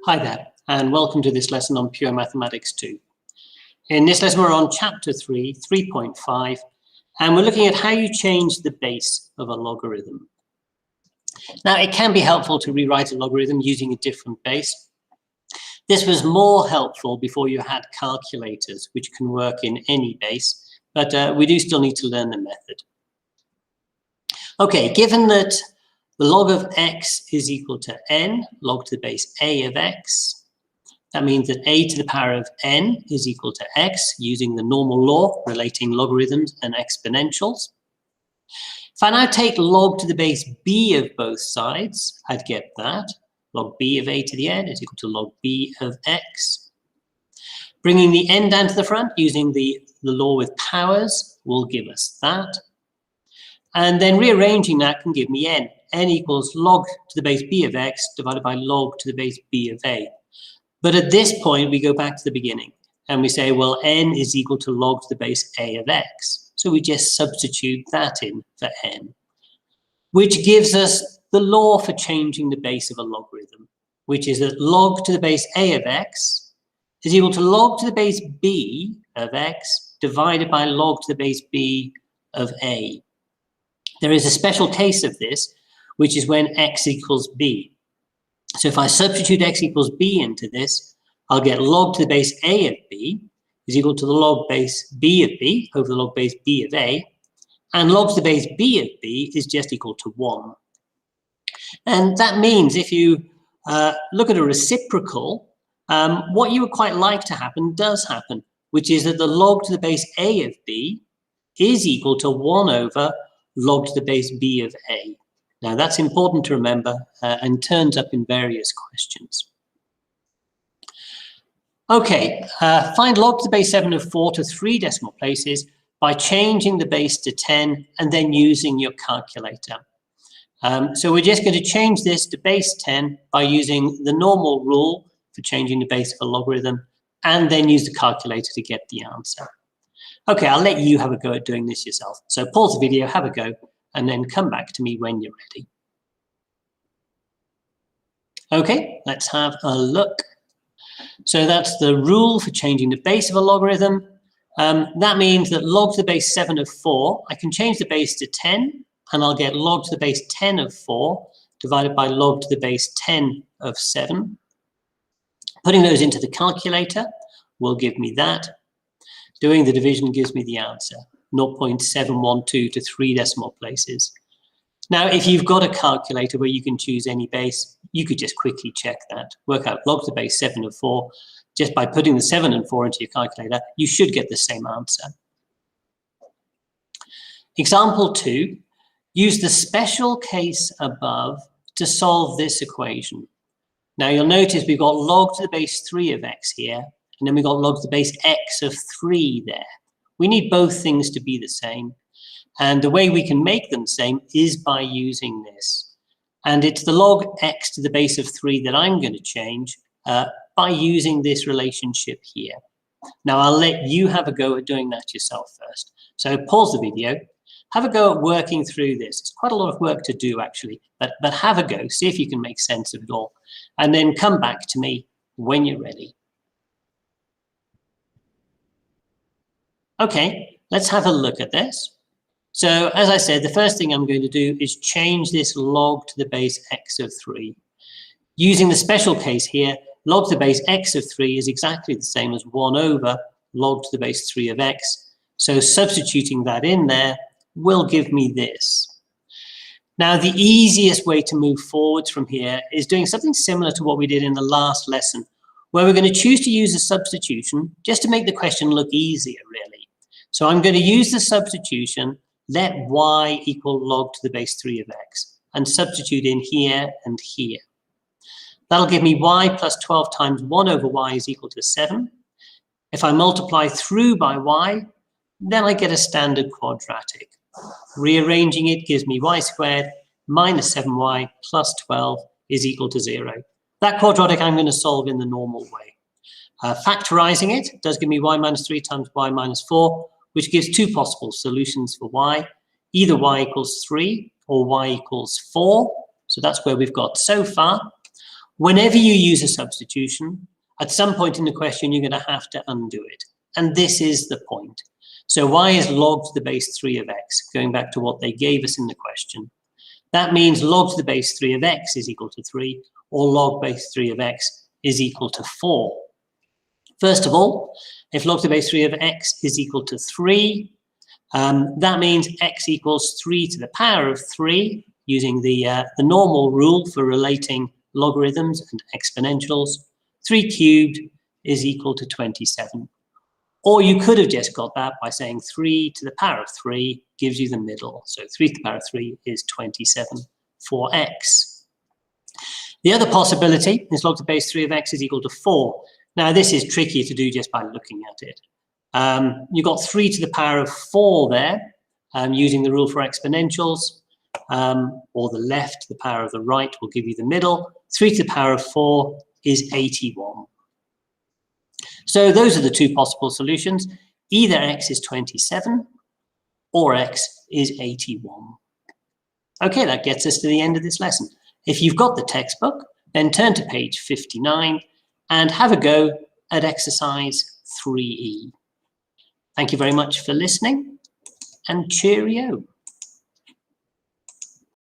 Hi there, and welcome to this lesson on Pure Mathematics 2. In this lesson, we're on Chapter 3, 3.5, and we're looking at how you change the base of a logarithm. Now, it can be helpful to rewrite a logarithm using a different base. This was more helpful before you had calculators, which can work in any base, but we do still need to learn the method. Okay, given that the log of x is equal to n, log to the base a of x. That means that a to the power of n is equal to x, using the normal law relating logarithms and exponentials. If I now take log to the base b of both sides, I'd get that. Log b of a to the n is equal to log b of x. Bringing the n down to the front using the law with powers will give us that. And then rearranging that can give me n. N equals log to the base b of x divided by log to the base b of a. But at this point, we go back to the beginning and we say, well, n is equal to log to the base a of x. So we just substitute that in for n, which gives us the law for changing the base of a logarithm, which is that log to the base a of x is equal to log to the base b of x divided by log to the base b of a. There is a special case of this, which is when x equals b. So if I substitute x equals b into this, I'll get log to the base a of b is equal to the log base b of b over the log base b of a, and log to the base b of b is just equal to 1. And that means if you look at a reciprocal, what you would quite like to happen does happen, which is that the log to the base a of b is equal to 1 over log to the base b of a. Now that's important to remember and turns up in various questions. Okay, find log to the base 7 of 4 to 3 decimal places by changing the base to 10 and then using your calculator. So we're just going to change this to base 10 by using the normal rule for changing the base of a logarithm and then use the calculator to get the answer. Okay, I'll let you have a go at doing this yourself. So pause the video, have a go, and then come back to me when you're ready. Okay, let's have a look. So that's the rule for changing the base of a logarithm. That means that log to the base 7 of 4, I can change the base to 10, and I'll get log to the base 10 of 4 divided by log to the base 10 of 7. Putting those into the calculator will give me that. Doing the division gives me the answer, 0.712 to 3 decimal places. Now, if you've got a calculator where you can choose any base, you could just quickly check that. Work out log to the base 7 of 4. Just by putting the 7 and 4 into your calculator, you should get the same answer. Example 2, use the special case above to solve this equation. Now, you'll notice we've got log to the base 3 of x here, and then we've got log to the base x of 3 there. We need both things to be the same. And the way we can make them the same is by using this. And it's the log x to the base of 3 that I'm going to change by using this relationship here. Now, I'll let you have a go at doing that yourself first. So pause the video, have a go at working through this. It's quite a lot of work to do, actually, but have a go, see if you can make sense of it all, and then come back to me when you're ready. Okay, let's have a look at this. So as I said, the first thing I'm going to do is change this log to the base x of 3. Using the special case here, log to the base x of 3 is exactly the same as 1 over log to the base 3 of x. So substituting that in there will give me this. Now, the easiest way to move forwards from here is doing something similar to what we did in the last lesson, where we're going to choose to use a substitution just to make the question look easier, really. So I'm going to use the substitution, let y equal log to the base 3 of x, and substitute in here and here. That'll give me y plus 12 times 1 over y is equal to 7. If I multiply through by y, then I get a standard quadratic. Rearranging it gives me y squared minus 7y plus 12 is equal to 0. That quadratic I'm going to solve in the normal way. Factorizing it does give me y minus 3 times y minus 4, which gives 2 possible solutions for y. Either y equals 3 or y equals 4. So that's where we've got so far. Whenever you use a substitution, at some point in the question, you're going to have to undo it. And this is the point. So y is log to the base 3 of x, going back to what they gave us in the question. That means log to the base 3 of x is equal to 3, or log base 3 of x is equal to 4. First of all, if log to the base 3 of x is equal to 3, that means x equals 3 to the power of 3, using the normal rule for relating logarithms and exponentials. 3 cubed is equal to 27. Or you could have just got that by saying 3 to the power of 3 gives you the middle. So 3 to the power of 3 is 27 for x. The other possibility is log to the base 3 of x is equal to 4. Now, this is tricky to do just by looking at it. You've got 3 to the power of 4 there, using the rule for exponentials, or the left, the power of the right will give you the middle. 3 to the power of 4 is 81. So those are the two possible solutions. Either x is 27 or x is 81. Okay, that gets us to the end of this lesson. If you've got the textbook, then turn to page 59 and have a go at exercise 3E. Thank you very much for listening, and cheerio.